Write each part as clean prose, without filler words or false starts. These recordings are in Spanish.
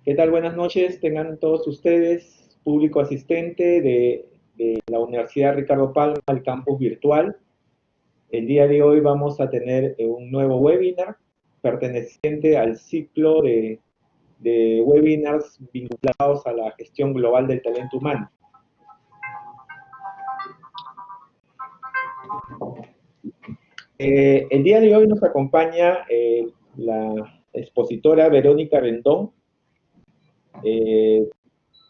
¿Qué tal? Buenas noches, tengan todos ustedes, público asistente de la Universidad Ricardo Palma, el campus virtual. El día de hoy vamos a tener un nuevo webinar perteneciente al ciclo de webinars vinculados a la gestión global del talento humano. El día de hoy nos acompaña la expositora Verónica Rendón.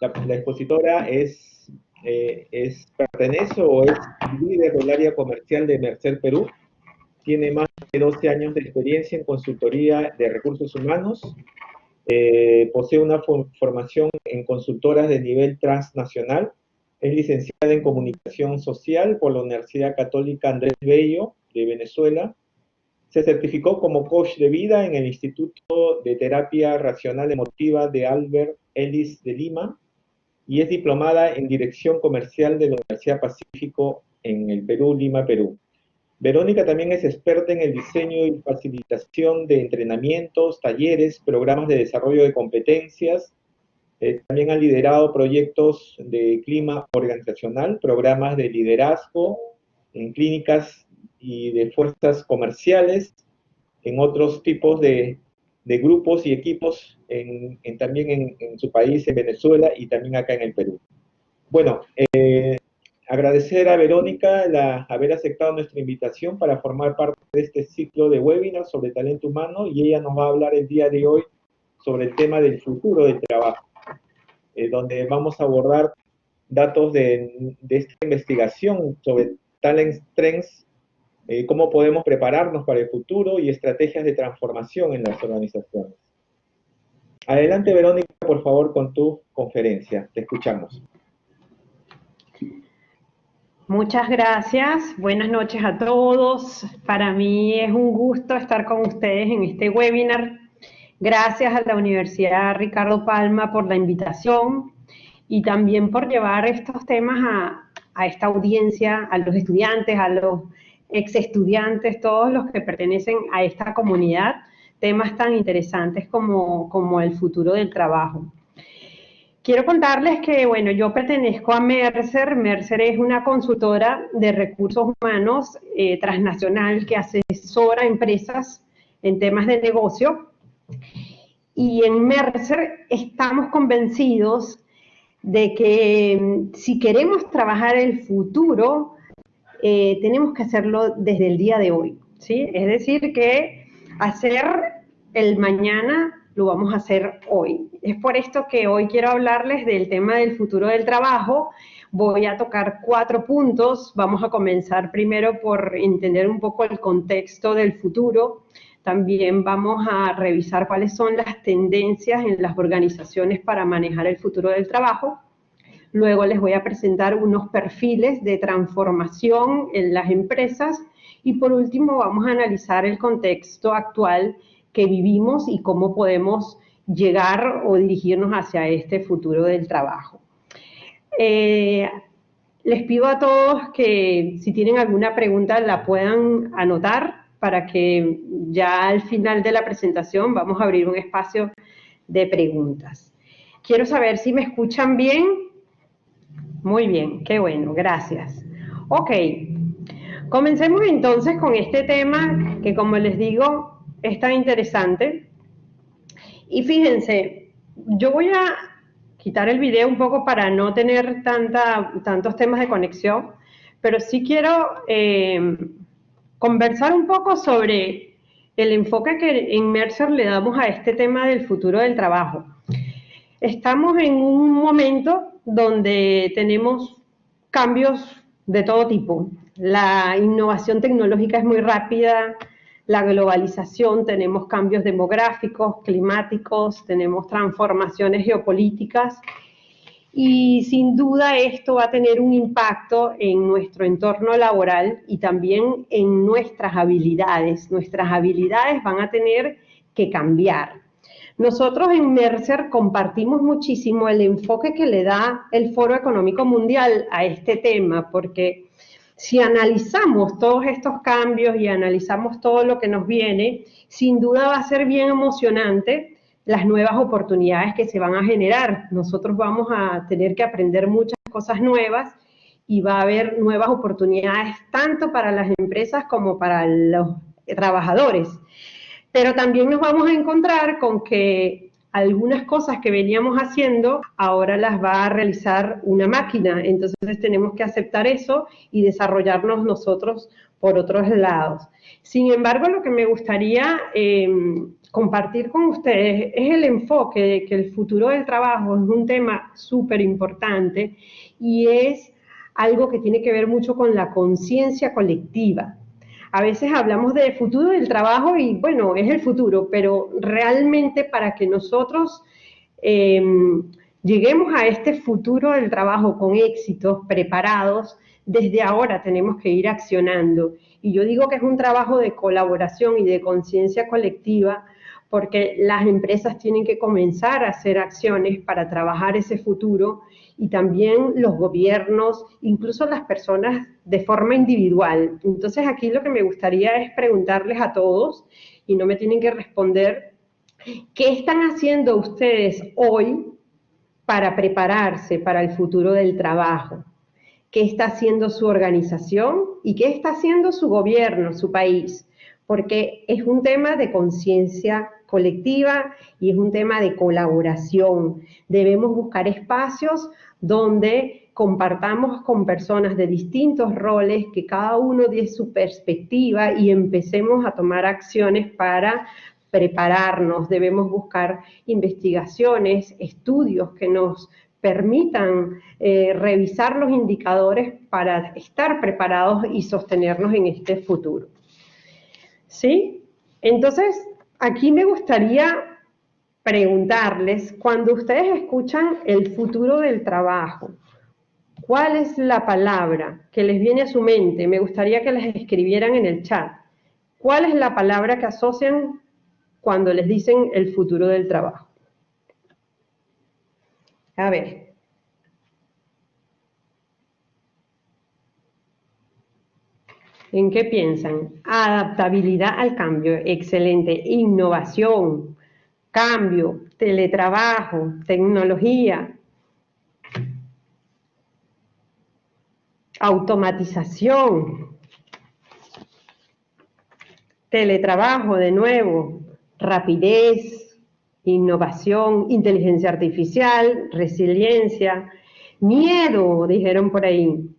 La expositora pertenece o es líder del área comercial de Mercer Perú. Tiene más de 12 años de experiencia en consultoría de recursos humanos. Posee una formación en consultoras de nivel transnacional. Es licenciada en Comunicación Social por la Universidad Católica Andrés Bello de Venezuela. Se certificó como coach de vida en el Instituto de Terapia Racional Emotiva de Albert Ellis de Lima y es diplomada en Dirección Comercial de la Universidad Pacífico en el Perú, Lima, Perú. Verónica también es experta en el diseño y facilitación de entrenamientos, talleres, programas de desarrollo de competencias. También ha liderado proyectos de clima organizacional, programas de liderazgo en clínicas y de fuerzas comerciales, en otros tipos de grupos y equipos también en su país, en Venezuela, y también acá en el Perú. Bueno, agradecer a Verónica haber aceptado nuestra invitación para formar parte de este ciclo de webinars sobre talento humano, y ella nos va a hablar el día de hoy sobre el tema del futuro del trabajo, donde vamos a abordar datos de esta investigación sobre talent trends, cómo podemos prepararnos para el futuro y estrategias de transformación en las organizaciones. Adelante, Verónica, por favor, con tu conferencia. Te escuchamos. Muchas gracias. Buenas noches a todos. Para mí es un gusto estar con ustedes en este webinar. Gracias a la Universidad Ricardo Palma por la invitación y también por llevar estos temas a esta audiencia, a los estudiantes, a los ex estudiantes, todos los que pertenecen a esta comunidad, temas tan interesantes como el futuro del trabajo. Quiero contarles que, bueno, yo pertenezco a Mercer. Mercer es una consultora de recursos humanos transnacional que asesora a empresas en temas de negocio. Y en Mercer estamos convencidos de que si queremos trabajar el futuro, tenemos que hacerlo desde el día de hoy, ¿sí? Es decir, que hacer el mañana lo vamos a hacer hoy. Es por esto que hoy quiero hablarles del tema del futuro del trabajo. Voy a tocar 4 puntos. Vamos a comenzar primero por entender un poco el contexto del futuro. También vamos a revisar cuáles son las tendencias en las organizaciones para manejar el futuro del trabajo. Luego les voy a presentar unos perfiles de transformación en las empresas. Y por último vamos a analizar el contexto actual que vivimos y cómo podemos llegar o dirigirnos hacia este futuro del trabajo. Les pido a todos que si tienen alguna pregunta la puedan anotar para que ya al final de la presentación vamos a abrir un espacio de preguntas. Quiero saber si me escuchan bien. Muy bien, qué bueno, gracias. Ok, comencemos entonces con este tema que, como les digo, es tan interesante. Y fíjense, yo voy a quitar el video un poco para no tener tantos temas de conexión, pero sí quiero conversar un poco sobre el enfoque que en Mercer le damos a este tema del futuro del trabajo. Estamos en un momento donde tenemos cambios de todo tipo. La innovación tecnológica es muy rápida, la globalización, tenemos cambios demográficos, climáticos, tenemos transformaciones geopolíticas y sin duda esto va a tener un impacto en nuestro entorno laboral y también en nuestras habilidades. Nuestras habilidades van a tener que cambiar. Nosotros en Mercer compartimos muchísimo el enfoque que le da el Foro Económico Mundial a este tema, porque si analizamos todos estos cambios y analizamos todo lo que nos viene, sin duda va a ser bien emocionante las nuevas oportunidades que se van a generar. Nosotros vamos a tener que aprender muchas cosas nuevas y va a haber nuevas oportunidades tanto para las empresas como para los trabajadores. Pero también nos vamos a encontrar con que algunas cosas que veníamos haciendo ahora las va a realizar una máquina, entonces tenemos que aceptar eso y desarrollarnos nosotros por otros lados. Sin embargo, lo que me gustaría compartir con ustedes es el enfoque de que el futuro del trabajo es un tema súper importante y es algo que tiene que ver mucho con la conciencia colectiva. A veces hablamos de futuro del trabajo y bueno, es el futuro, pero realmente para que nosotros lleguemos a este futuro del trabajo con éxitos, preparados, desde ahora tenemos que ir accionando. Y yo digo que es un trabajo de colaboración y de conciencia colectiva, porque las empresas tienen que comenzar a hacer acciones para trabajar ese futuro y también los gobiernos, incluso las personas de forma individual. Entonces aquí lo que me gustaría es preguntarles a todos, y no me tienen que responder, ¿qué están haciendo ustedes hoy para prepararse para el futuro del trabajo? ¿Qué está haciendo su organización y qué está haciendo su gobierno, su país? Porque es un tema de conciencia colectiva y es un tema de colaboración. Debemos buscar espacios donde compartamos con personas de distintos roles, que cada uno dé su perspectiva y empecemos a tomar acciones para prepararnos. Debemos buscar investigaciones, estudios que nos permitan revisar los indicadores para estar preparados y sostenernos en este futuro. ¿Sí? Entonces, aquí me gustaría preguntarles, cuando ustedes escuchan el futuro del trabajo, ¿cuál es la palabra que les viene a su mente? Me gustaría que les escribieran en el chat. ¿Cuál es la palabra que asocian cuando les dicen el futuro del trabajo? A ver. ¿En qué piensan? Adaptabilidad al cambio, excelente. Innovación, cambio, teletrabajo, tecnología, automatización, teletrabajo de nuevo, rapidez, innovación, inteligencia artificial, resiliencia, miedo, dijeron por ahí.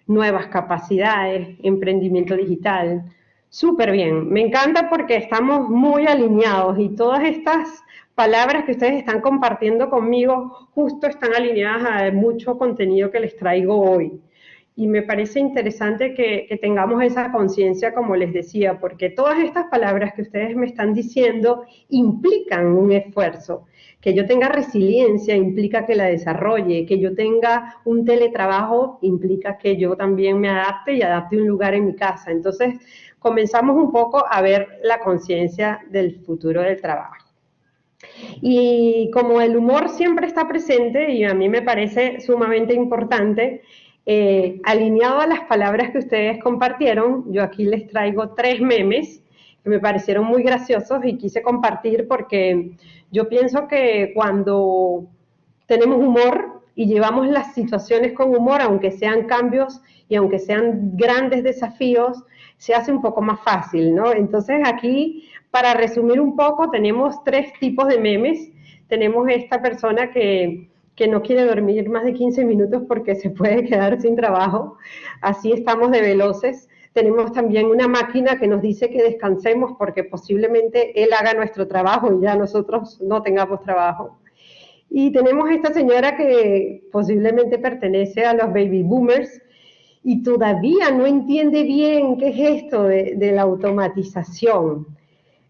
Nuevas capacidades, emprendimiento digital. Súper bien, me encanta porque estamos muy alineados y todas estas palabras que ustedes están compartiendo conmigo justo están alineadas a mucho contenido que les traigo hoy. Y me parece interesante que tengamos esa conciencia, como les decía, porque todas estas palabras que ustedes me están diciendo implican un esfuerzo. Que yo tenga resiliencia implica que la desarrolle, que yo tenga un teletrabajo implica que yo también me adapte y adapte un lugar en mi casa. Entonces, comenzamos un poco a ver la conciencia del futuro del trabajo. Y como el humor siempre está presente, y a mí me parece sumamente importante, alineado a las palabras que ustedes compartieron, yo aquí les traigo 3 memes que me parecieron muy graciosos y quise compartir porque yo pienso que cuando tenemos humor y llevamos las situaciones con humor, aunque sean cambios y aunque sean grandes desafíos, se hace un poco más fácil, ¿no? Entonces aquí, para resumir un poco, tenemos 3 tipos de memes. Tenemos esta persona que no quiere dormir más de 15 minutos porque se puede quedar sin trabajo. Así estamos de veloces. Tenemos también una máquina que nos dice que descansemos porque posiblemente él haga nuestro trabajo y ya nosotros no tengamos trabajo. Y tenemos esta señora que posiblemente pertenece a los baby boomers y todavía no entiende bien qué es esto de la automatización.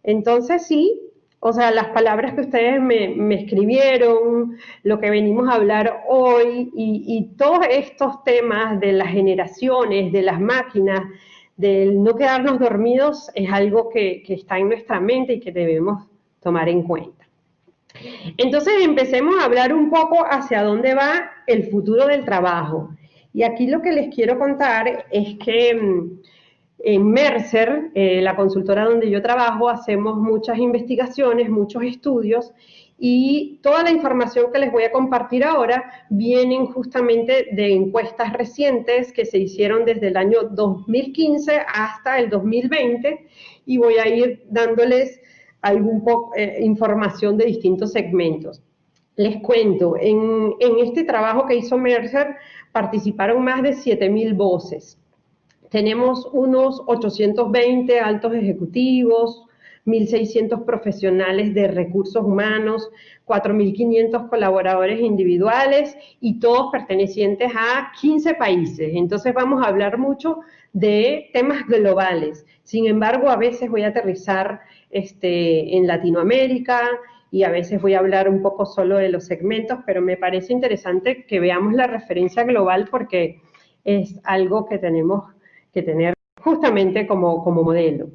Entonces sí, o sea, las palabras que ustedes me escribieron, lo que venimos a hablar hoy y todos estos temas de las generaciones, de las máquinas, del no quedarnos dormidos, es algo que está en nuestra mente y que debemos tomar en cuenta. Entonces empecemos a hablar un poco hacia dónde va el futuro del trabajo. Y aquí lo que les quiero contar es que En Mercer, la consultora donde yo trabajo, hacemos muchas investigaciones, muchos estudios, y toda la información que les voy a compartir ahora vienen justamente de encuestas recientes que se hicieron desde el año 2015 hasta el 2020, y voy a ir dándoles información de distintos segmentos. Les cuento, en este trabajo que hizo Mercer participaron más de 7.000 voces. Tenemos unos 820 altos ejecutivos, 1.600 profesionales de recursos humanos, 4.500 colaboradores individuales y todos pertenecientes a 15 países. Entonces vamos a hablar mucho de temas globales. Sin embargo, a veces voy a aterrizar en Latinoamérica y a veces voy a hablar un poco solo de los segmentos, pero me parece interesante que veamos la referencia global porque es algo que tenemos que tener justamente como modelo.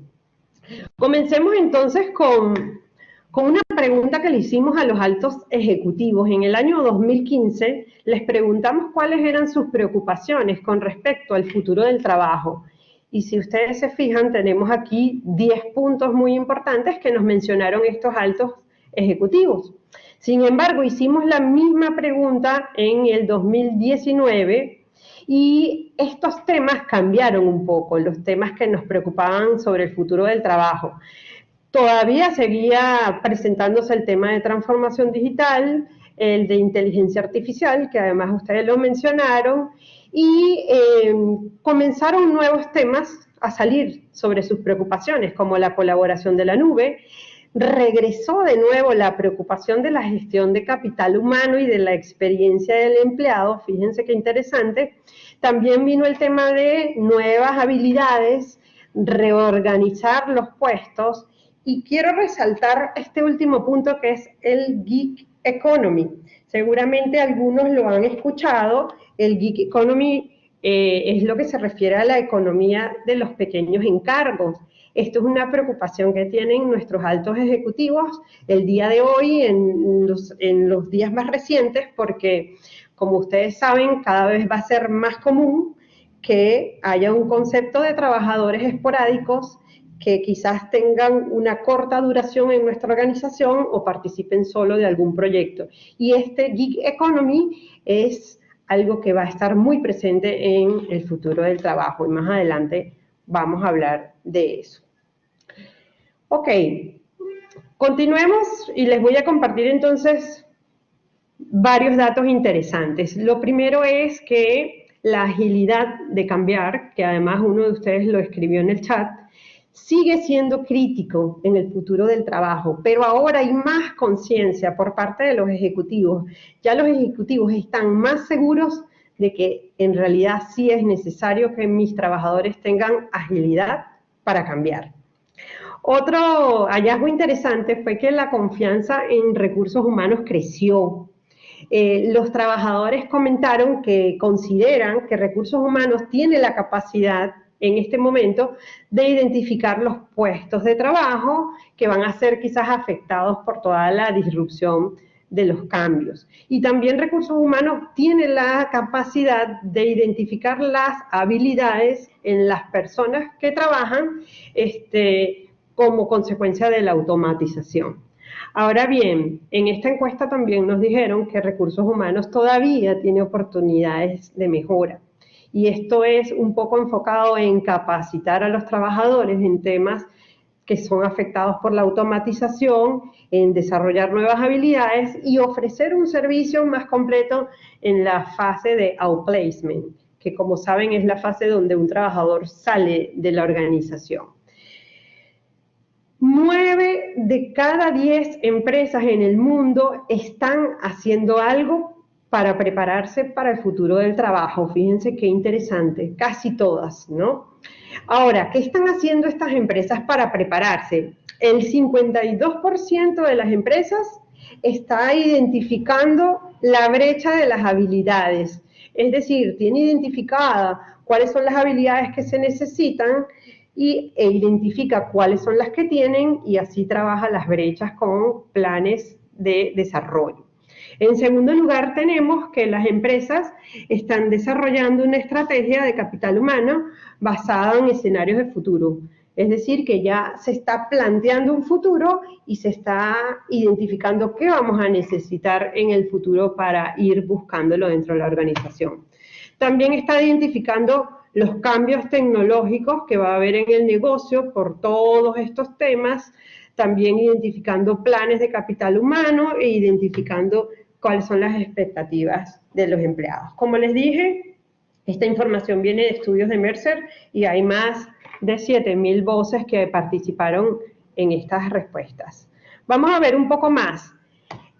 Comencemos entonces con una pregunta que le hicimos a los altos ejecutivos. En el año 2015 les preguntamos cuáles eran sus preocupaciones con respecto al futuro del trabajo. Y si ustedes se fijan, tenemos aquí 10 puntos muy importantes que nos mencionaron estos altos ejecutivos. Sin embargo, hicimos la misma pregunta en el 2019 y estos temas cambiaron un poco, los temas que nos preocupaban sobre el futuro del trabajo. Todavía seguía presentándose el tema de transformación digital, el de inteligencia artificial, que además ustedes lo mencionaron, y comenzaron nuevos temas a salir sobre sus preocupaciones, como la colaboración de la nube. Regresó de nuevo la preocupación de la gestión de capital humano y de la experiencia del empleado, fíjense qué interesante. También vino el tema de nuevas habilidades, reorganizar los puestos, y quiero resaltar este último punto que es el gig economy. Seguramente algunos lo han escuchado. El gig economy es lo que se refiere a la economía de los pequeños encargos. Esto es una preocupación que tienen nuestros altos ejecutivos el día de hoy, en los días más recientes, porque, como ustedes saben, cada vez va a ser más común que haya un concepto de trabajadores esporádicos que quizás tengan una corta duración en nuestra organización o participen solo de algún proyecto. Y este gig economy es algo que va a estar muy presente en el futuro del trabajo, y más adelante vamos a hablar de eso. Ok, continuemos y les voy a compartir entonces varios datos interesantes. Lo primero es que la agilidad de cambiar, que además uno de ustedes lo escribió en el chat, sigue siendo crítico en el futuro del trabajo, pero ahora hay más conciencia por parte de los ejecutivos. Ya los ejecutivos están más seguros de que en realidad sí es necesario que mis trabajadores tengan agilidad para cambiar. Otro hallazgo interesante fue que la confianza en recursos humanos creció. Los trabajadores comentaron que consideran que recursos humanos tiene la capacidad en este momento de identificar los puestos de trabajo que van a ser quizás afectados por toda la disrupción de los cambios. Y también recursos humanos tiene la capacidad de identificar las habilidades en las personas que trabajan como consecuencia de la automatización. Ahora bien, en esta encuesta también nos dijeron que recursos humanos todavía tiene oportunidades de mejora. Y esto es un poco enfocado en capacitar a los trabajadores en temas que son afectados por la automatización, en desarrollar nuevas habilidades y ofrecer un servicio más completo en la fase de outplacement, que como saben es la fase donde un trabajador sale de la organización. 9 de cada 10 empresas en el mundo están haciendo algo para prepararse para el futuro del trabajo. Fíjense qué interesante, casi todas, ¿no? Ahora, ¿qué están haciendo estas empresas para prepararse? El 52% de las empresas está identificando la brecha de las habilidades. Es decir, tiene identificada cuáles son las habilidades que se necesitan e identifica cuáles son las que tienen y así trabaja las brechas con planes de desarrollo. En segundo lugar, tenemos que las empresas están desarrollando una estrategia de capital humano basada en escenarios de futuro. Es decir, que ya se está planteando un futuro y se está identificando qué vamos a necesitar en el futuro para ir buscándolo dentro de la organización. También está identificando los cambios tecnológicos que va a haber en el negocio por todos estos temas, también identificando planes de capital humano e identificando cuáles son las expectativas de los empleados. Como les dije, esta información viene de estudios de Mercer y hay más de 7.000 voces que participaron en estas respuestas. Vamos a ver un poco más.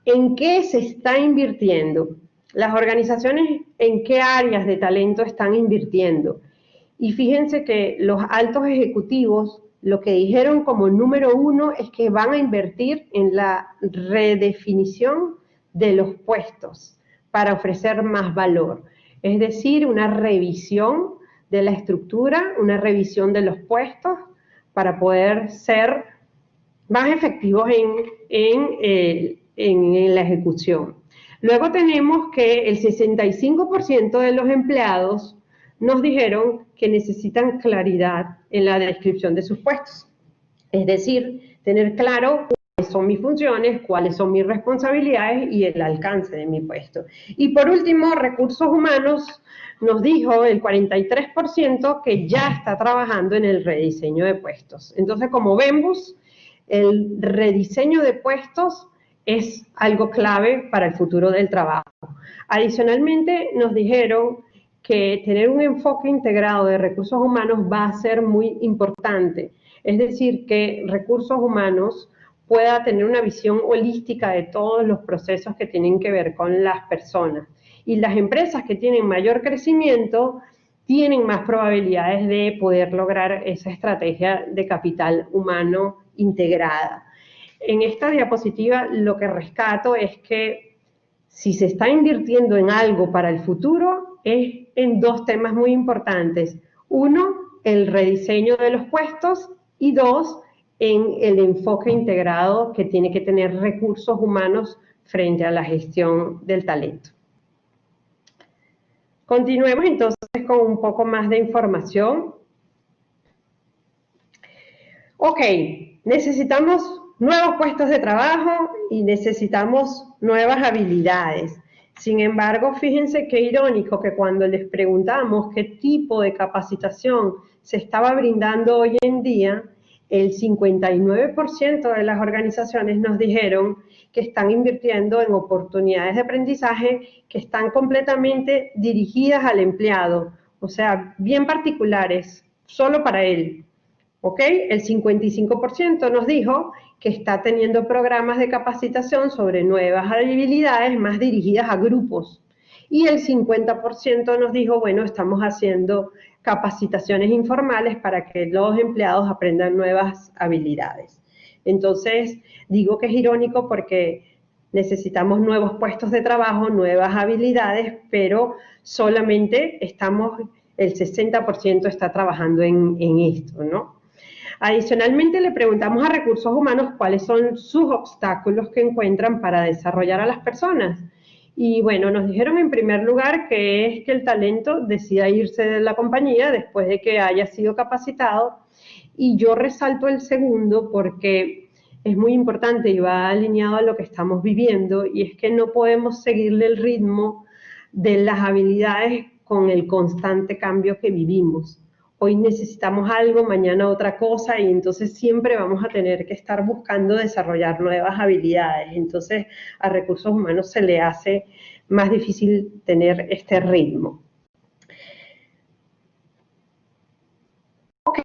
¿En qué se está invirtiendo? Las organizaciones, ¿en qué áreas de talento están invirtiendo? Y fíjense que los altos ejecutivos lo que dijeron como número uno es que van a invertir en la redefinición de los puestos para ofrecer más valor. Es decir, una revisión de la estructura, una revisión de los puestos para poder ser más efectivos en la ejecución. Luego tenemos que el 65% de los empleados nos dijeron que necesitan claridad en la descripción de sus puestos. Es decir, tener claro cuáles son mis funciones, cuáles son mis responsabilidades y el alcance de mi puesto. Y por último, recursos humanos nos dijo el 43% que ya está trabajando en el rediseño de puestos. Entonces, como vemos, el rediseño de puestos es algo clave para el futuro del trabajo. Adicionalmente, nos dijeron que tener un enfoque integrado de recursos humanos va a ser muy importante. Es decir, que recursos humanos pueda tener una visión holística de todos los procesos que tienen que ver con las personas. Y las empresas que tienen mayor crecimiento tienen más probabilidades de poder lograr esa estrategia de capital humano integrada. En esta diapositiva lo que rescato es que si se está invirtiendo en algo para el futuro es en dos temas muy importantes. Uno, el rediseño de los puestos y dos, en el enfoque integrado que tiene que tener recursos humanos frente a la gestión del talento. Continuemos entonces con un poco más de información. Ok, necesitamos nuevos puestos de trabajo y necesitamos nuevas habilidades. Sin embargo, fíjense qué irónico que cuando les preguntamos qué tipo de capacitación se estaba brindando hoy en día, el 59% de las organizaciones nos dijeron que están invirtiendo en oportunidades de aprendizaje que están completamente dirigidas al empleado, o sea, bien particulares, solo para él. ¿Ok? El 55% nos dijo que está teniendo programas de capacitación sobre nuevas habilidades más dirigidas a grupos. Y el 50% nos dijo, bueno, estamos haciendo capacitaciones informales para que los empleados aprendan nuevas habilidades. Entonces, digo que es irónico porque necesitamos nuevos puestos de trabajo, nuevas habilidades, pero solamente el 60% está trabajando en esto, ¿no? Adicionalmente, le preguntamos a recursos humanos cuáles son sus obstáculos que encuentran para desarrollar a las personas. Y bueno, nos dijeron en primer lugar que es que el talento decida irse de la compañía después de que haya sido capacitado. Y yo resalto el segundo porque es muy importante y va alineado a lo que estamos viviendo, y es que no podemos seguirle el ritmo de las habilidades con el constante cambio que vivimos. Hoy necesitamos algo, mañana otra cosa, y entonces siempre vamos a tener que estar buscando desarrollar nuevas habilidades. Entonces a recursos humanos se le hace más difícil tener este ritmo. Ok,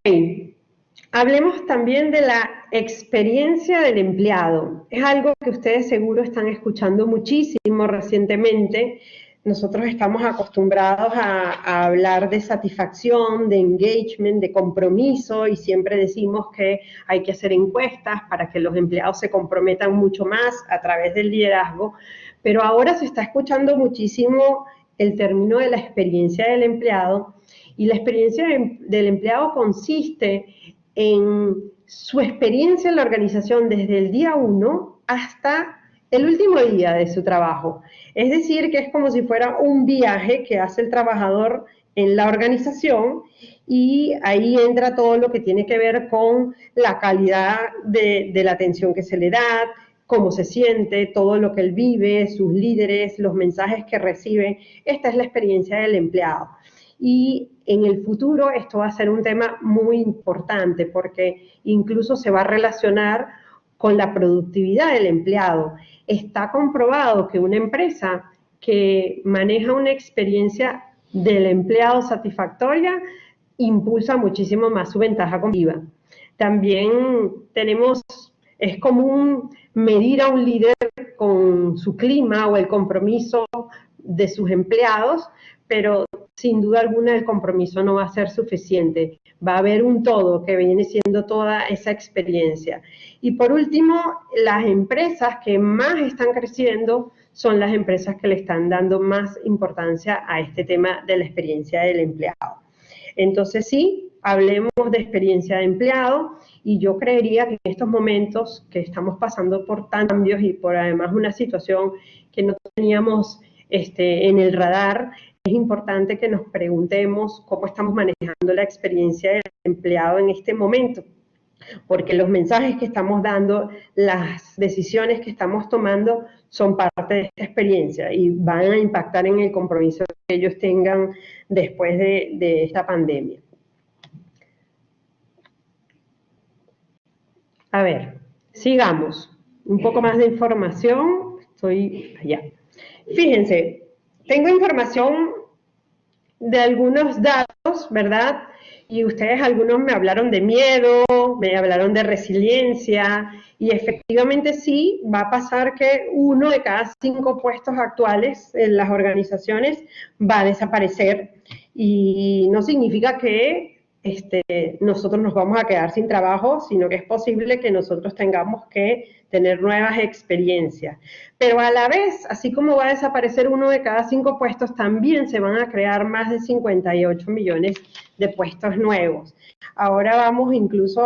hablemos también de la experiencia del empleado. Es algo que ustedes seguro están escuchando muchísimo recientemente. Nosotros estamos acostumbrados a hablar de satisfacción, de engagement, de compromiso, y siempre decimos que hay que hacer encuestas para que los empleados se comprometan mucho más a través del liderazgo, pero ahora se está escuchando muchísimo el término de la experiencia del empleado, y la experiencia del empleado consiste en su experiencia en la organización desde el día 1 hasta el último día de su trabajo. Es decir, que es como si fuera un viaje que hace el trabajador en la organización y ahí entra todo lo que tiene que ver con la calidad de la atención que se le da, cómo se siente, todo lo que él vive, sus líderes, los mensajes que recibe. Esta es la experiencia del empleado. Y en el futuro esto va a ser un tema muy importante porque incluso se va a relacionar con la productividad del empleado. Está comprobado que una empresa que maneja una experiencia del empleado satisfactoria impulsa muchísimo más su ventaja competitiva. También es común medir a un líder con su clima o el compromiso de sus empleados, pero sin duda alguna el compromiso no va a ser suficiente. Va a haber un todo que viene siendo toda esa experiencia. Y por último, las empresas que más están creciendo son las empresas que le están dando más importancia a este tema de la experiencia del empleado. Entonces sí, hablemos de experiencia de empleado y yo creería que en estos momentos que estamos pasando por tantos cambios y por además una situación que no teníamos en el radar, es importante que nos preguntemos cómo estamos manejando la experiencia del empleado en este momento, porque los mensajes que estamos dando, las decisiones que estamos tomando son parte de esta experiencia y van a impactar en el compromiso que ellos tengan después de esta pandemia. A ver, sigamos. Un poco más de información. Estoy allá. Fíjense, tengo información de algunos datos, ¿verdad? Y ustedes algunos me hablaron de miedo, me hablaron de resiliencia, y efectivamente sí, va a pasar que 1 de cada 5 puestos actuales en las organizaciones va a desaparecer, y no significa que nosotros nos vamos a quedar sin trabajo, sino que es posible que nosotros tengamos que tener nuevas experiencias. Pero a la vez, así como va a desaparecer 1 de cada 5 puestos, también se van a crear más de 58 millones de puestos nuevos. Ahora vamos incluso,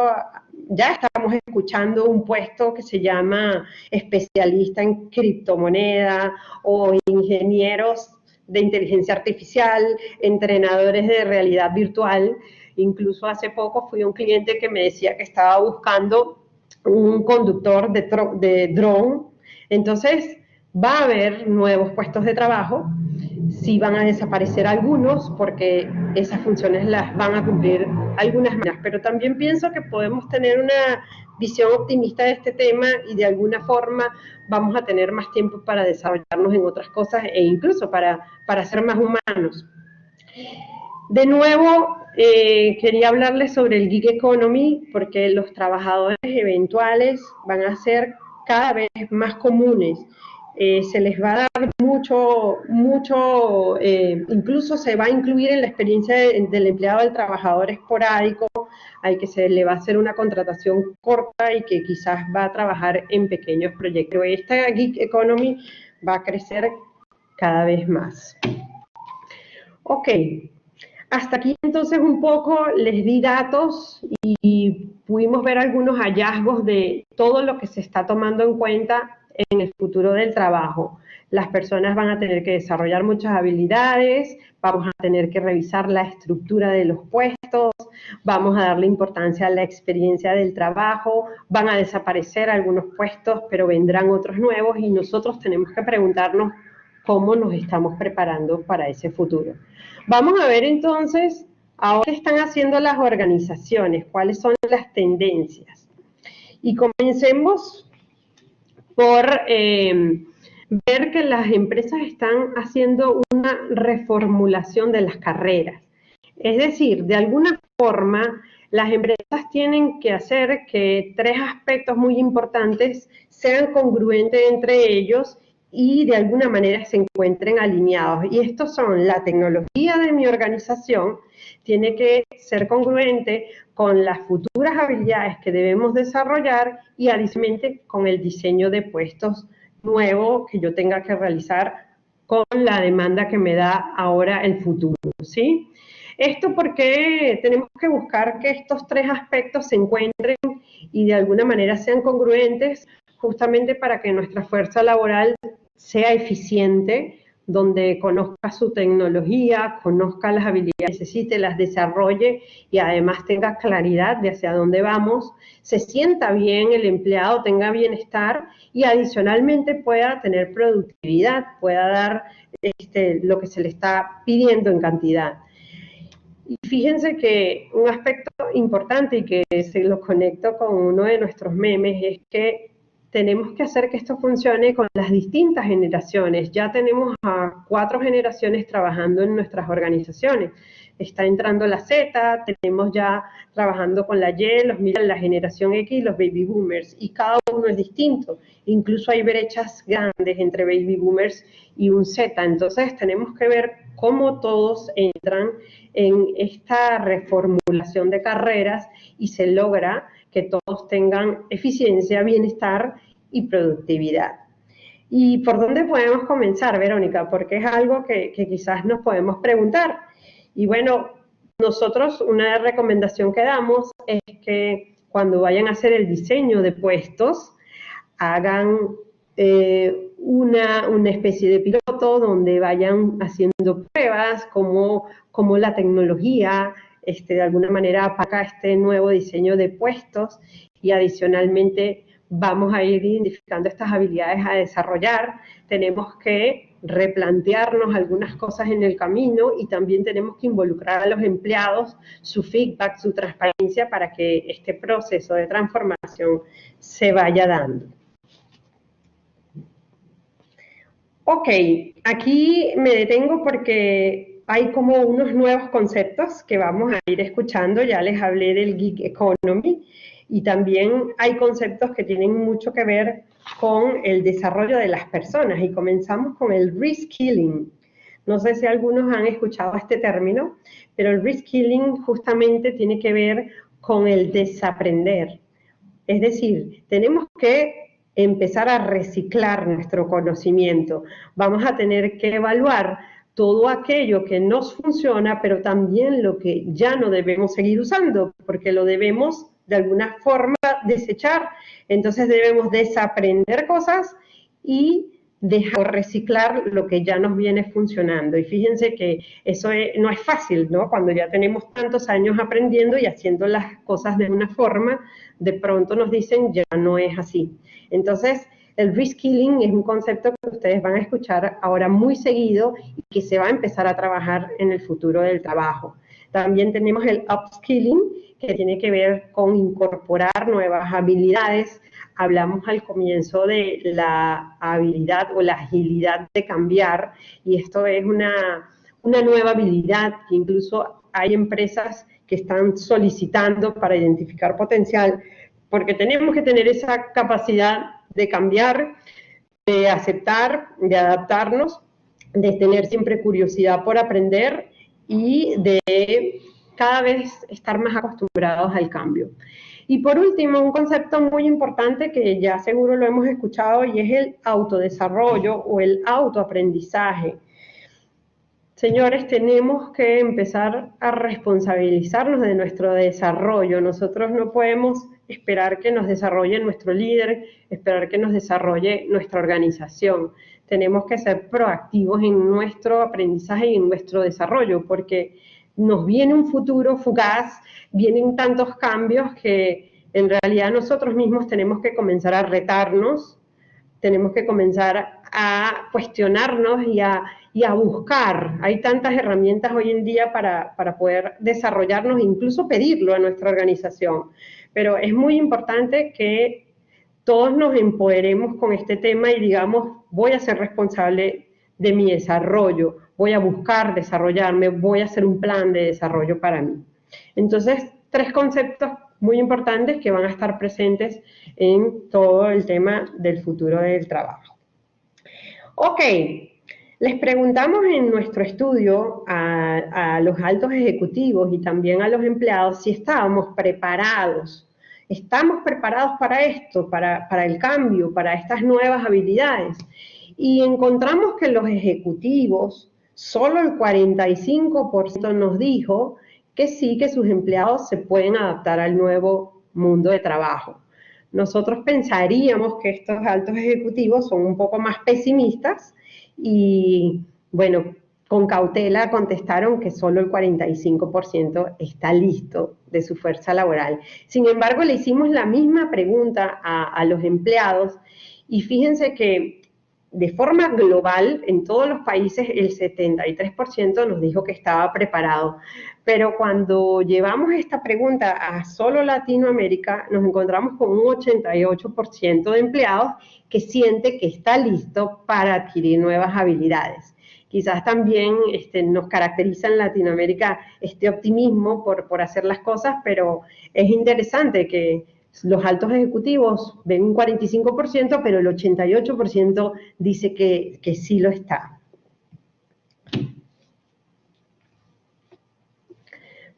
ya estamos escuchando un puesto que se llama especialista en criptomoneda o ingenieros de inteligencia artificial, entrenadores de realidad virtual. Incluso hace poco fui a un cliente que me decía que estaba buscando un conductor de drone. Entonces, va a haber nuevos puestos de trabajo, sí van a desaparecer algunos porque esas funciones las van a cumplir algunas más, pero también pienso que podemos tener una visión optimista de este tema y de alguna forma vamos a tener más tiempo para desarrollarnos en otras cosas e incluso para ser más humanos. De nuevo, quería hablarles sobre el gig economy porque los trabajadores eventuales van a ser cada vez más comunes. Se les va a dar incluso se va a incluir en la experiencia del empleado del trabajador esporádico, al que se le va a hacer una contratación corta y que quizás va a trabajar en pequeños proyectos. Pero esta gig economy va a crecer cada vez más. Ok. Hasta aquí entonces un poco les di datos y pudimos ver algunos hallazgos de todo lo que se está tomando en cuenta en el futuro del trabajo. Las personas van a tener que desarrollar muchas habilidades, vamos a tener que revisar la estructura de los puestos, vamos a darle importancia a la experiencia del trabajo, van a desaparecer algunos puestos, pero vendrán otros nuevos y nosotros tenemos que preguntarnos cómo nos estamos preparando para ese futuro. Vamos a ver entonces ahora qué están haciendo las organizaciones, cuáles son las tendencias. Y comencemos por ver que las empresas están haciendo una reformulación de las carreras. Es decir, de alguna forma, las empresas tienen que hacer que 3 aspectos muy importantes sean congruentes entre ellos y de alguna manera se encuentren alineados. Y estos son: la tecnología de mi organización tiene que ser congruente con las futuras habilidades que debemos desarrollar y adicionalmente con el diseño de puestos nuevos que yo tenga que realizar con la demanda que me da ahora el futuro, ¿sí? Esto porque tenemos que buscar que estos 3 aspectos se encuentren y de alguna manera sean congruentes justamente para que nuestra fuerza laboral sea eficiente, donde conozca su tecnología, conozca las habilidades que necesite, las desarrolle y además tenga claridad de hacia dónde vamos, se sienta bien el empleado, tenga bienestar y adicionalmente pueda tener productividad, pueda dar lo que se le está pidiendo en cantidad. Y fíjense que un aspecto importante y que se lo conecto con uno de nuestros memes es que tenemos que hacer que esto funcione con las distintas generaciones. Ya tenemos a 4 generaciones trabajando en nuestras organizaciones. Está entrando la Z, tenemos ya trabajando con la Y, los millennials, la generación X y los baby boomers, y cada uno es distinto. Incluso hay brechas grandes entre baby boomers y un Z. Entonces tenemos que ver cómo todos entran en esta reformulación de carreras y se logra que todos tengan eficiencia, bienestar y productividad. ¿Y por dónde podemos comenzar, Verónica? Porque es algo que quizás nos podemos preguntar. Y bueno, nosotros una recomendación que damos es que cuando vayan a hacer el diseño de puestos, hagan una especie de piloto donde vayan haciendo pruebas, como la tecnología de alguna manera apaga este nuevo diseño de puestos y adicionalmente vamos a ir identificando estas habilidades a desarrollar. Tenemos que replantearnos algunas cosas en el camino y también tenemos que involucrar a los empleados, su feedback, su transparencia para que este proceso de transformación se vaya dando. Ok, aquí me detengo porque hay como unos nuevos conceptos que vamos a ir escuchando. Ya les hablé del gig economy y también hay conceptos que tienen mucho que ver con el desarrollo de las personas y comenzamos con el reskilling. No sé si algunos han escuchado este término, pero el reskilling justamente tiene que ver con el desaprender. Es decir, tenemos que empezar a reciclar nuestro conocimiento. Vamos a tener que evaluar todo aquello que nos funciona, pero también lo que ya no debemos seguir usando, porque lo debemos de alguna forma desechar. Entonces debemos desaprender cosas y dejar reciclar lo que ya nos viene funcionando. Y fíjense que eso no es fácil, ¿no? Cuando ya tenemos tantos años aprendiendo y haciendo las cosas de una forma, de pronto nos dicen ya no es así. Entonces, el reskilling es un concepto que ustedes van a escuchar ahora muy seguido y que se va a empezar a trabajar en el futuro del trabajo. También tenemos el upskilling, que tiene que ver con incorporar nuevas habilidades. Hablamos al comienzo de la habilidad o la agilidad de cambiar, y esto es una nueva habilidad que incluso hay empresas que están solicitando para identificar potencial, porque tenemos que tener esa capacidad de cambiar, de aceptar, de adaptarnos, de tener siempre curiosidad por aprender y de cada vez estar más acostumbrados al cambio. Y por último, un concepto muy importante que ya seguro lo hemos escuchado y es el autodesarrollo o el autoaprendizaje. Señores, tenemos que empezar a responsabilizarnos de nuestro desarrollo. Nosotros no podemos esperar que nos desarrolle nuestro líder, esperar que nos desarrolle nuestra organización. Tenemos que ser proactivos en nuestro aprendizaje y en nuestro desarrollo, porque nos viene un futuro fugaz, vienen tantos cambios que en realidad nosotros mismos tenemos que comenzar a retarnos, tenemos que comenzar a cuestionarnos y a buscar. Hay tantas herramientas hoy en día para poder desarrollarnos e incluso pedirlo a nuestra organización. Pero es muy importante que todos nos empoderemos con este tema y digamos, voy a ser responsable de mi desarrollo, voy a buscar desarrollarme, voy a hacer un plan de desarrollo para mí. Entonces, 3 conceptos muy importantes que van a estar presentes en todo el tema del futuro del trabajo. Ok, les preguntamos en nuestro estudio a los altos ejecutivos y también a los empleados si estábamos preparados. ¿Estamos preparados para esto, para el cambio, para estas nuevas habilidades? Y encontramos que los ejecutivos, solo el 45% nos dijo que sí, que sus empleados se pueden adaptar al nuevo mundo de trabajo. Nosotros pensaríamos que estos altos ejecutivos son un poco más pesimistas y, bueno, con cautela contestaron que solo el 45% está listo de su fuerza laboral. Sin embargo, le hicimos la misma pregunta a los empleados y fíjense que de forma global, en todos los países, el 73% nos dijo que estaba preparado. Pero cuando llevamos esta pregunta a solo Latinoamérica, nos encontramos con un 88% de empleados que siente que está listo para adquirir nuevas habilidades. Quizás también nos caracteriza en Latinoamérica este optimismo por hacer las cosas, pero es interesante que los altos ejecutivos ven un 45%, pero el 88% dice que sí lo está.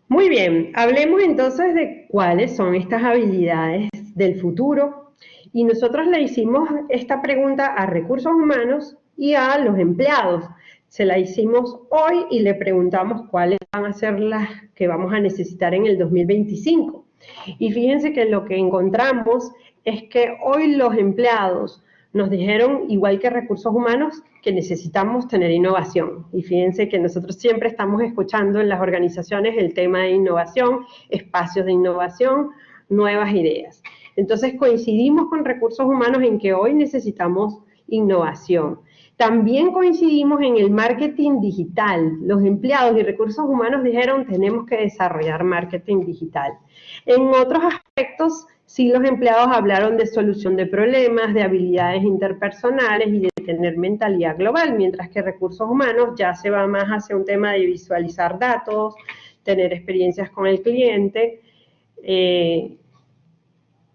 Muy bien, hablemos entonces de cuáles son estas habilidades del futuro. Y nosotros le hicimos esta pregunta a recursos humanos y a los empleados. Se la hicimos hoy y le preguntamos cuáles van a ser las que vamos a necesitar en el 2025. Y fíjense que lo que encontramos es que hoy los empleados nos dijeron, igual que recursos humanos, que necesitamos tener innovación. Y fíjense que nosotros siempre estamos escuchando en las organizaciones el tema de innovación, espacios de innovación, nuevas ideas. Entonces coincidimos con recursos humanos en que hoy necesitamos innovación. También coincidimos en el marketing digital. Los empleados y recursos humanos dijeron tenemos que desarrollar marketing digital. En otros aspectos, sí, los empleados hablaron de solución de problemas, de habilidades interpersonales y de tener mentalidad global, mientras que recursos humanos ya se va más hacia un tema de visualizar datos, tener experiencias con el cliente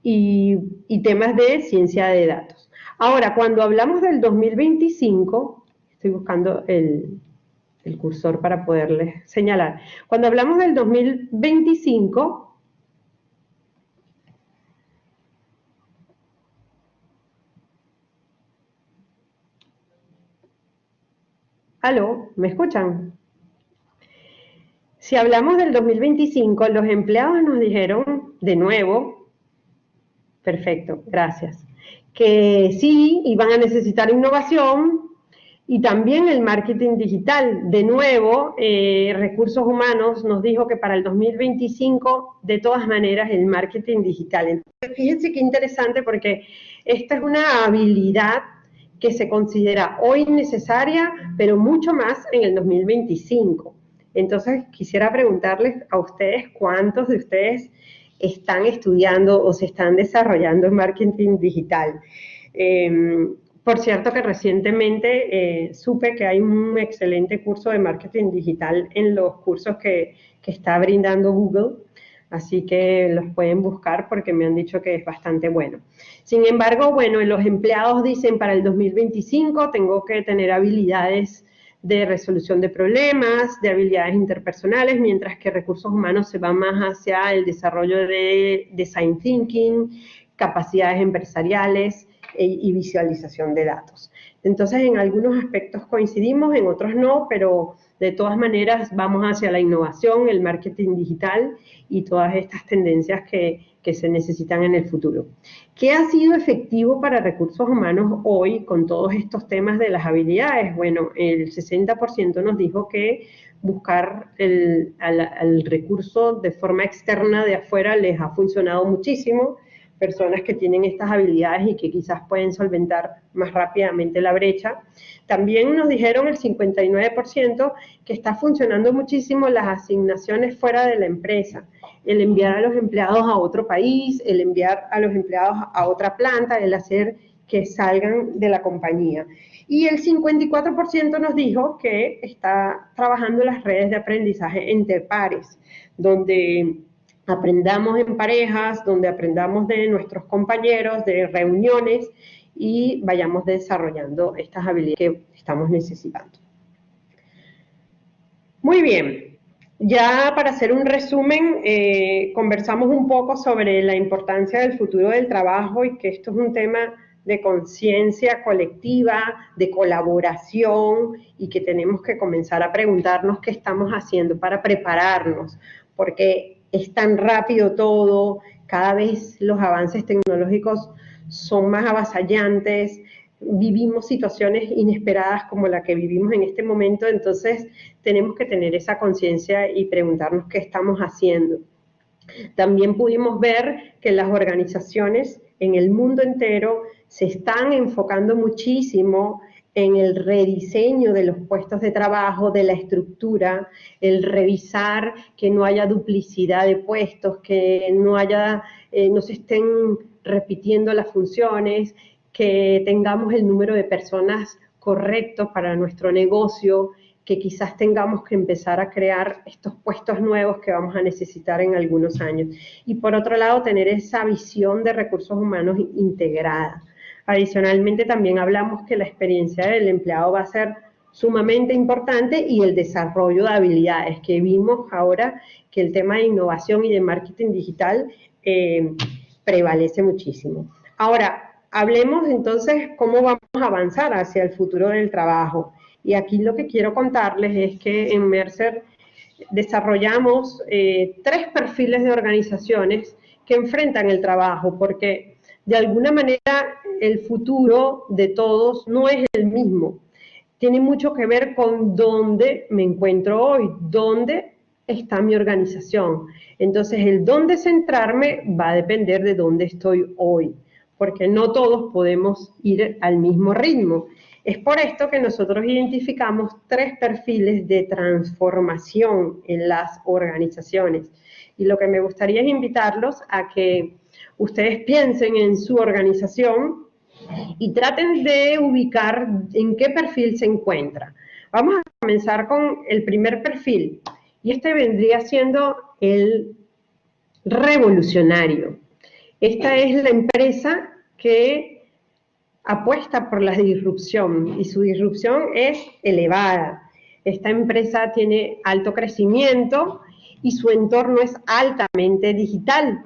y temas de ciencia de datos. Ahora, cuando hablamos del 2025, estoy buscando el cursor para poderles señalar. Cuando hablamos del 2025, ¿aló? ¿Me escuchan? Si hablamos del 2025, los empleados nos dijeron, de nuevo, perfecto, gracias, que sí, iban a necesitar innovación y también el marketing digital. De nuevo, Recursos Humanos nos dijo que para el 2025, de todas maneras, el marketing digital. Entonces, fíjense qué interesante porque esta es una habilidad que se considera hoy necesaria, pero mucho más en el 2025. Entonces, quisiera preguntarles a ustedes cuántos de ustedes están estudiando o se están desarrollando en marketing digital. Por cierto que recientemente supe que hay un excelente curso de marketing digital en los cursos que está brindando Google, así que los pueden buscar porque me han dicho que es bastante bueno. Sin embargo, bueno, los empleados dicen para el 2025 tengo que tener habilidades de resolución de problemas, de habilidades interpersonales, mientras que recursos humanos se va más hacia el desarrollo de design thinking, capacidades empresariales y visualización de datos. Entonces, en algunos aspectos coincidimos, en otros no, pero de todas maneras vamos hacia la innovación, el marketing digital y todas estas tendencias que se necesitan en el futuro. ¿Qué ha sido efectivo para recursos humanos hoy con todos estos temas de las habilidades? Bueno, el 60% nos dijo que buscar al recurso de forma externa de afuera les ha funcionado muchísimo. Personas que tienen estas habilidades y que quizás pueden solventar más rápidamente la brecha. También nos dijeron el 59% que está funcionando muchísimo las asignaciones fuera de la empresa, el enviar a los empleados a otro país, el enviar a los empleados a otra planta, el hacer que salgan de la compañía. Y el 54% nos dijo que está trabajando las redes de aprendizaje entre pares, donde aprendamos en parejas, donde aprendamos de nuestros compañeros, de reuniones y vayamos desarrollando estas habilidades que estamos necesitando. Muy bien, ya para hacer un resumen, conversamos un poco sobre la importancia del futuro del trabajo y que esto es un tema de conciencia colectiva, de colaboración y que tenemos que comenzar a preguntarnos qué estamos haciendo para prepararnos, porque es tan rápido todo cada vez los avances tecnológicos son más avasallantes, vivimos situaciones inesperadas como la que vivimos en este momento, entonces tenemos que tener esa conciencia y preguntarnos qué estamos haciendo. También pudimos ver que las organizaciones en el mundo entero se están enfocando muchísimo en el rediseño de los puestos de trabajo, de la estructura, el revisar que no haya duplicidad de puestos, que no se estén repitiendo las funciones, que tengamos el número de personas correcto para nuestro negocio, que quizás tengamos que empezar a crear estos puestos nuevos que vamos a necesitar en algunos años. Y por otro lado, tener esa visión de recursos humanos integrada. Adicionalmente, también hablamos que la experiencia del empleado va a ser sumamente importante y el desarrollo de habilidades, que vimos ahora que el tema de innovación y de marketing digital prevalece muchísimo. Ahora, hablemos entonces cómo vamos a avanzar hacia el futuro del trabajo. Y aquí lo que quiero contarles es que en Mercer desarrollamos 3 perfiles de organizaciones que enfrentan el trabajo, porque de alguna manera el futuro de todos no es el mismo. Tiene mucho que ver con dónde me encuentro hoy, dónde está mi organización. Entonces, el dónde centrarme va a depender de dónde estoy hoy, porque no todos podemos ir al mismo ritmo. Es por esto que nosotros identificamos 3 perfiles de transformación en las organizaciones. Y lo que me gustaría es invitarlos a que ustedes piensen en su organización y traten de ubicar en qué perfil se encuentra. Vamos a comenzar con el primer perfil, y este vendría siendo el revolucionario. Esta es la empresa que apuesta por la disrupción y su disrupción es elevada. Esta empresa tiene alto crecimiento y su entorno es altamente digital.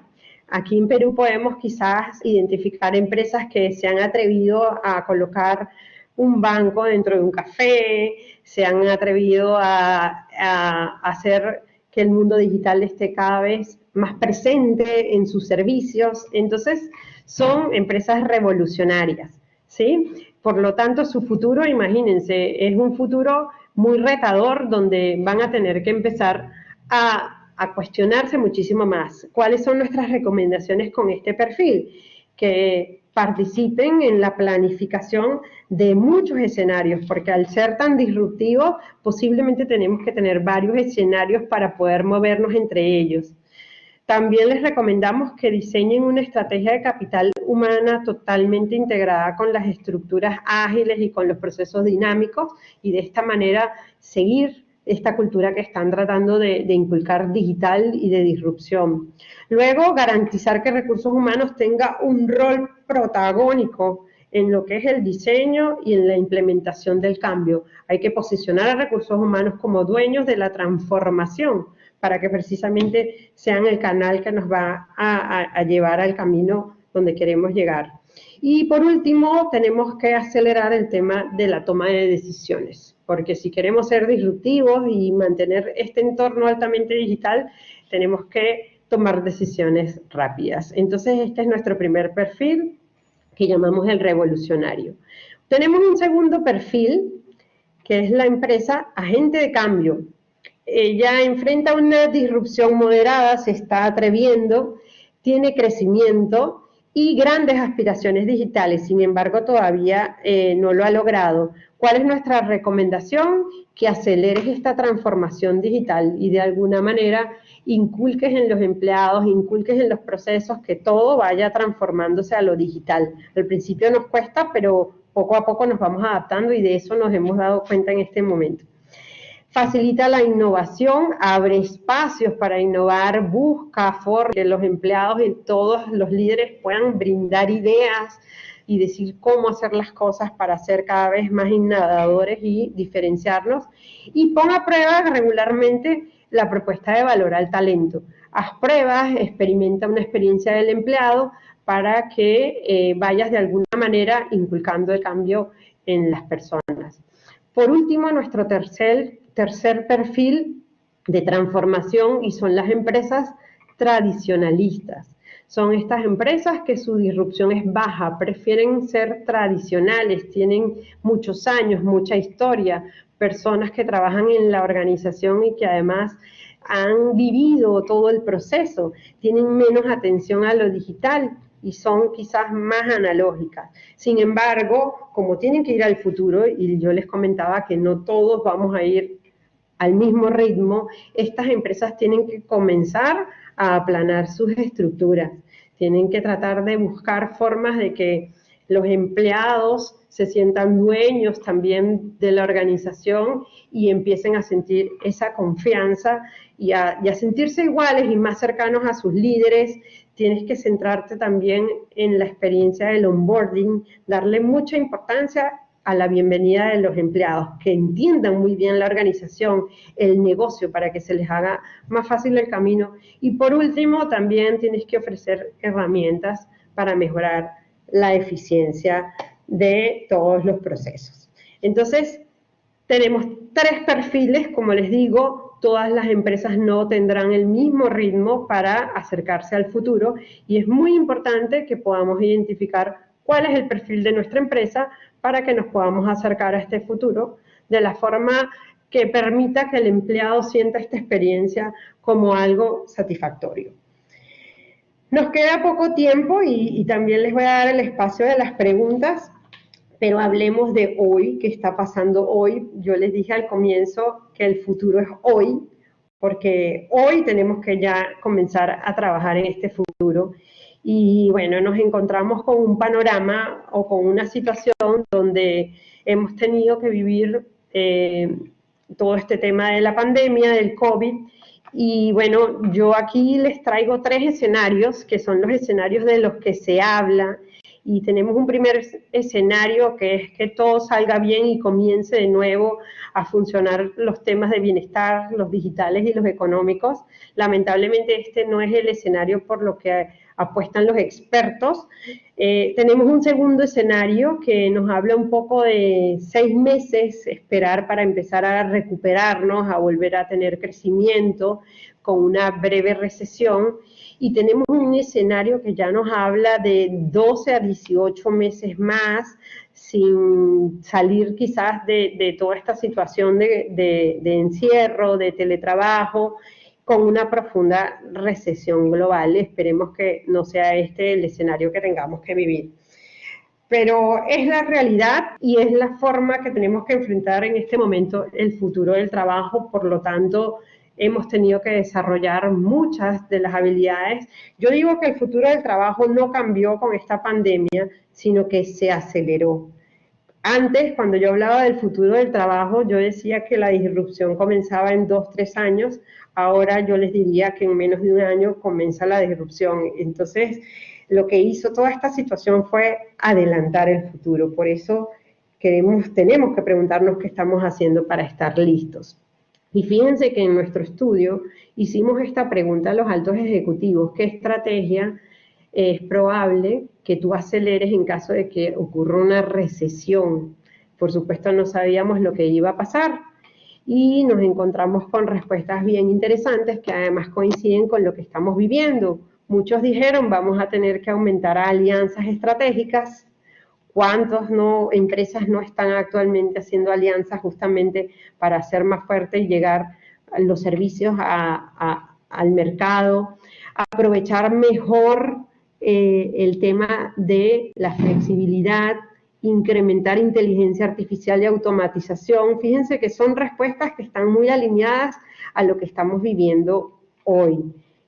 Aquí en Perú podemos quizás identificar empresas que se han atrevido a colocar un banco dentro de un café, se han atrevido a hacer que el mundo digital esté cada vez más presente en sus servicios. Entonces, son empresas revolucionarias, ¿sí? Por lo tanto, su futuro, imagínense, es un futuro muy retador donde van a tener que empezar a cuestionarse muchísimo más. ¿Cuáles son nuestras recomendaciones con este perfil? Que participen en la planificación de muchos escenarios, porque al ser tan disruptivos, posiblemente tenemos que tener varios escenarios para poder movernos entre ellos. También les recomendamos que diseñen una estrategia de capital humana totalmente integrada con las estructuras ágiles y con los procesos dinámicos y de esta manera seguir esta cultura que están tratando de inculcar digital y de disrupción. Luego, garantizar que recursos humanos tenga un rol protagónico en lo que es el diseño y en la implementación del cambio. Hay que posicionar a recursos humanos como dueños de la transformación, para que precisamente sean el canal que nos va a llevar al camino donde queremos llegar. Y por último, tenemos que acelerar el tema de la toma de decisiones, porque si queremos ser disruptivos y mantener este entorno altamente digital, tenemos que tomar decisiones rápidas. Entonces, este es nuestro primer perfil, que llamamos el revolucionario. Tenemos un segundo perfil, que es la empresa agente de cambio. Ella enfrenta una disrupción moderada, se está atreviendo, tiene crecimiento y grandes aspiraciones digitales, sin embargo todavía no lo ha logrado. ¿Cuál es nuestra recomendación? Que aceleres esta transformación digital y de alguna manera inculques en los empleados, inculques en los procesos que todo vaya transformándose a lo digital. Al principio nos cuesta, pero poco a poco nos vamos adaptando y de eso nos hemos dado cuenta en este momento. Facilita la innovación, abre espacios para innovar, busca formas que los empleados y todos los líderes puedan brindar ideas y decir cómo hacer las cosas para ser cada vez más innovadores y diferenciarnos. Y pon a prueba regularmente la propuesta de valor al talento. Haz pruebas, experimenta una experiencia del empleado para que vayas de alguna manera inculcando el cambio en las personas. Por último, nuestro tercer perfil de transformación y son las empresas tradicionalistas. Son estas empresas que su disrupción es baja, prefieren ser tradicionales, tienen muchos años, mucha historia, personas que trabajan en la organización y que además han vivido todo el proceso, tienen menos atención a lo digital y son quizás más analógicas. Sin embargo, como tienen que ir al futuro, y yo les comentaba que no todos vamos a ir al mismo ritmo, estas empresas tienen que comenzar a aplanar sus estructuras, tienen que tratar de buscar formas de que los empleados se sientan dueños también de la organización y empiecen a sentir esa confianza y a sentirse iguales y más cercanos a sus líderes. Tienes que centrarte también en la experiencia del onboarding, darle mucha importancia a la bienvenida de los empleados, que entiendan muy bien la organización, el negocio, para que se les haga más fácil el camino. Y por último, también tienes que ofrecer herramientas para mejorar la eficiencia de todos los procesos. Entonces, tenemos 3 perfiles, como les digo, todas las empresas no tendrán el mismo ritmo para acercarse al futuro y es muy importante que podamos identificar cuál es el perfil de nuestra empresa para que nos podamos acercar a este futuro de la forma que permita que el empleado sienta esta experiencia como algo satisfactorio. Nos queda poco tiempo y también les voy a dar el espacio de las preguntas, pero hablemos de hoy, qué está pasando hoy. Yo les dije al comienzo que el futuro es hoy, porque hoy tenemos que ya comenzar a trabajar en este futuro. Y bueno, nos encontramos con un panorama o con una situación donde hemos tenido que vivir todo este tema de la pandemia, del COVID. Y bueno, yo aquí les traigo 3 escenarios, que son los escenarios de los que se habla. Y tenemos un primer escenario que es que todo salga bien y comience de nuevo a funcionar los temas de bienestar, los digitales y los económicos. Lamentablemente este no es el escenario por lo que apuestan los expertos. Tenemos un segundo escenario que nos habla un poco de 6 meses esperar para empezar a recuperarnos, a volver a tener crecimiento con una breve recesión. Y tenemos un escenario que ya nos habla de 12 a 18 meses más, sin salir quizás de toda esta situación de encierro, de teletrabajo, con una profunda recesión global. Esperemos que no sea este el escenario que tengamos que vivir. Pero es la realidad y es la forma que tenemos que enfrentar en este momento el futuro del trabajo, por lo tanto, hemos tenido que desarrollar muchas de las habilidades. Yo digo que el futuro del trabajo no cambió con esta pandemia, sino que se aceleró. Antes, cuando yo hablaba del futuro del trabajo, yo decía que la disrupción comenzaba en 2, 3 años. Ahora yo les diría que en menos de un año comienza la disrupción. Entonces, lo que hizo toda esta situación fue adelantar el futuro. Por eso tenemos que preguntarnos qué estamos haciendo para estar listos. Y fíjense que en nuestro estudio hicimos esta pregunta a los altos ejecutivos: ¿qué estrategia es probable que tú aceleres en caso de que ocurra una recesión? Por supuesto no sabíamos lo que iba a pasar y nos encontramos con respuestas bien interesantes que además coinciden con lo que estamos viviendo. Muchos dijeron: vamos a tener que aumentar alianzas estratégicas. ¿Cuántas empresas no están actualmente haciendo alianzas justamente para hacer más fuerte y llegar los servicios al mercado? Aprovechar mejor el tema de la flexibilidad, incrementar inteligencia artificial y automatización. Fíjense que son respuestas que están muy alineadas a lo que estamos viviendo hoy.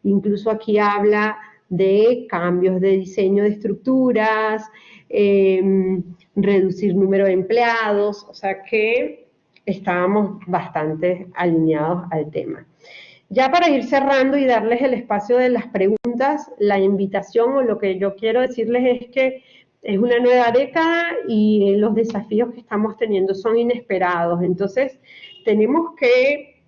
Incluso aquí habla de cambios de diseño de estructuras, reducir número de empleados, o sea que estábamos bastante alineados al tema. Ya para ir cerrando y darles el espacio de las preguntas, la invitación o lo que yo quiero decirles es que es una nueva década y los desafíos que estamos teniendo son inesperados. Entonces, tenemos que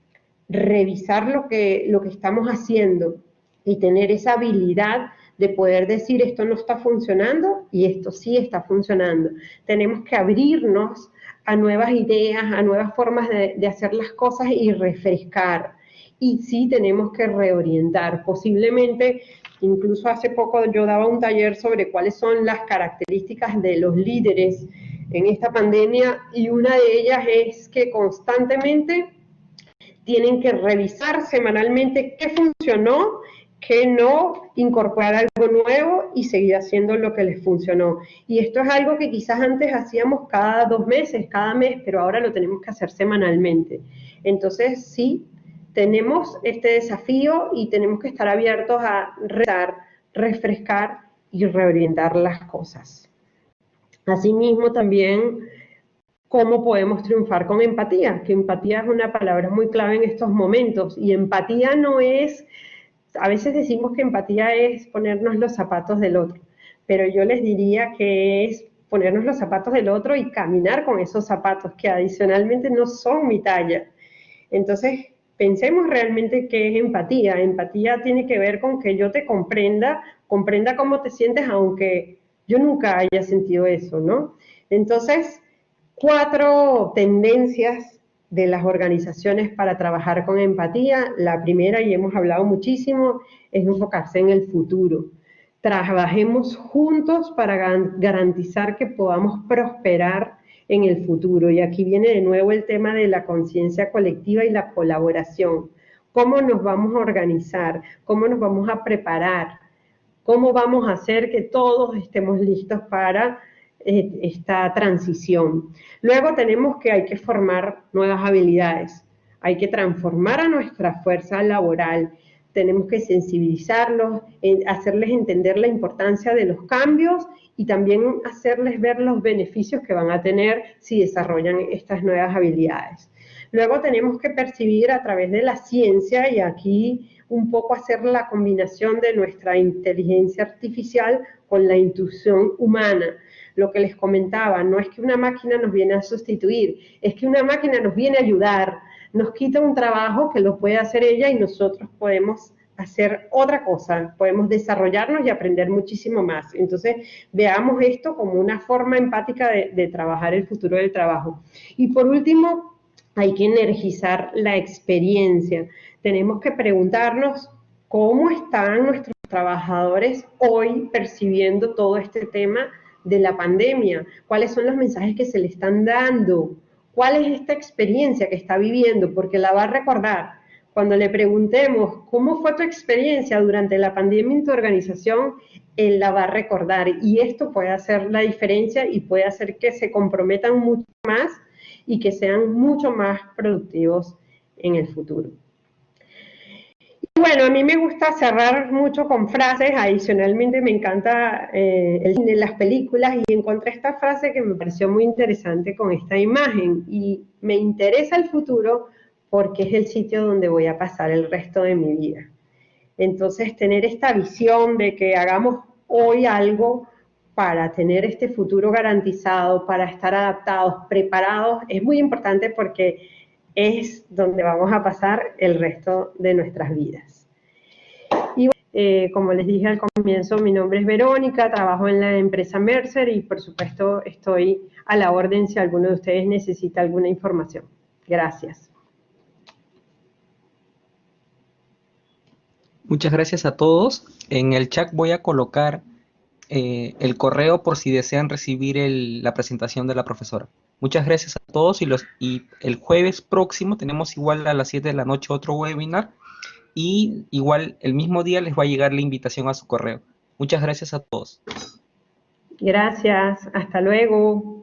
revisar lo que estamos haciendo y tener esa habilidad de poder decir: esto no está funcionando y esto sí está funcionando. Tenemos que abrirnos a nuevas ideas, a nuevas formas de hacer las cosas y refrescar. Y sí tenemos que reorientar. Posiblemente Incluso hace poco yo daba un taller sobre cuáles son las características de los líderes en esta pandemia, y una de ellas es que constantemente tienen que revisar semanalmente qué funcionó, qué no, incorporar algo nuevo y seguir haciendo lo que les funcionó. Y esto es algo que quizás antes hacíamos cada 2 meses, cada mes, pero ahora lo tenemos que hacer semanalmente. Entonces, sí, tenemos este desafío y tenemos que estar abiertos a retar, refrescar y reorientar las cosas. Asimismo, también cómo podemos triunfar con empatía, que empatía es una palabra muy clave en estos momentos, y empatía no es, a veces decimos que empatía es ponernos los zapatos del otro, pero yo les diría que es ponernos los zapatos del otro y caminar con esos zapatos, que adicionalmente no son mi talla. Entonces, pensemos realmente qué es empatía. Empatía tiene que ver con que yo te comprenda, comprenda cómo te sientes, aunque yo nunca haya sentido eso, ¿no? Entonces, 4 tendencias de las organizaciones para trabajar con empatía. La primera, y hemos hablado muchísimo, es enfocarse en el futuro. Trabajemos juntos para garantizar que podamos prosperar en el futuro. Y aquí viene de nuevo el tema de la conciencia colectiva y la colaboración. ¿Cómo nos vamos a organizar? ¿Cómo nos vamos a preparar? ¿Cómo vamos a hacer que todos estemos listos para esta transición? Luego tenemos que hay que formar nuevas habilidades, hay que transformar a nuestra fuerza laboral, tenemos que sensibilizarlos, hacerles entender la importancia de los cambios y también hacerles ver los beneficios que van a tener si desarrollan estas nuevas habilidades. Luego tenemos que percibir a través de la ciencia, y aquí un poco hacer la combinación de nuestra inteligencia artificial con la intuición humana. Lo que les comentaba, no es que una máquina nos viene a sustituir, es que una máquina nos viene a ayudar, nos quita un trabajo que lo puede hacer ella y nosotros podemos hacer otra cosa, podemos desarrollarnos y aprender muchísimo más. Entonces, veamos esto como una forma empática de trabajar el futuro del trabajo. Y por último, hay que energizar la experiencia. Tenemos que preguntarnos cómo están nuestros trabajadores hoy percibiendo todo este tema de la pandemia, cuáles son los mensajes que se le están dando, cuál es esta experiencia que está viviendo, porque la va a recordar. Cuando le preguntemos cómo fue tu experiencia durante la pandemia en tu organización, él la va a recordar, y esto puede hacer la diferencia y puede hacer que se comprometan mucho más y que sean mucho más productivos en el futuro. Y bueno, a mí me gusta cerrar mucho con frases. Adicionalmente me encanta el cine, las películas, y encontré esta frase que me pareció muy interesante con esta imagen, y me interesa el futuro porque es el sitio donde voy a pasar el resto de mi vida. Entonces, tener esta visión de que hagamos hoy algo para tener este futuro garantizado, para estar adaptados, preparados, es muy importante porque es donde vamos a pasar el resto de nuestras vidas. Y como les dije al comienzo, mi nombre es Verónica, trabajo en la empresa Mercer y por supuesto estoy a la orden si alguno de ustedes necesita alguna información. Gracias. Muchas gracias a todos. En el chat voy a colocar el correo por si desean recibir la presentación de la profesora. Muchas gracias a todos, y el jueves próximo tenemos igual a las 7 de la noche otro webinar, y igual el mismo día les va a llegar la invitación a su correo. Muchas gracias a todos. Gracias, hasta luego.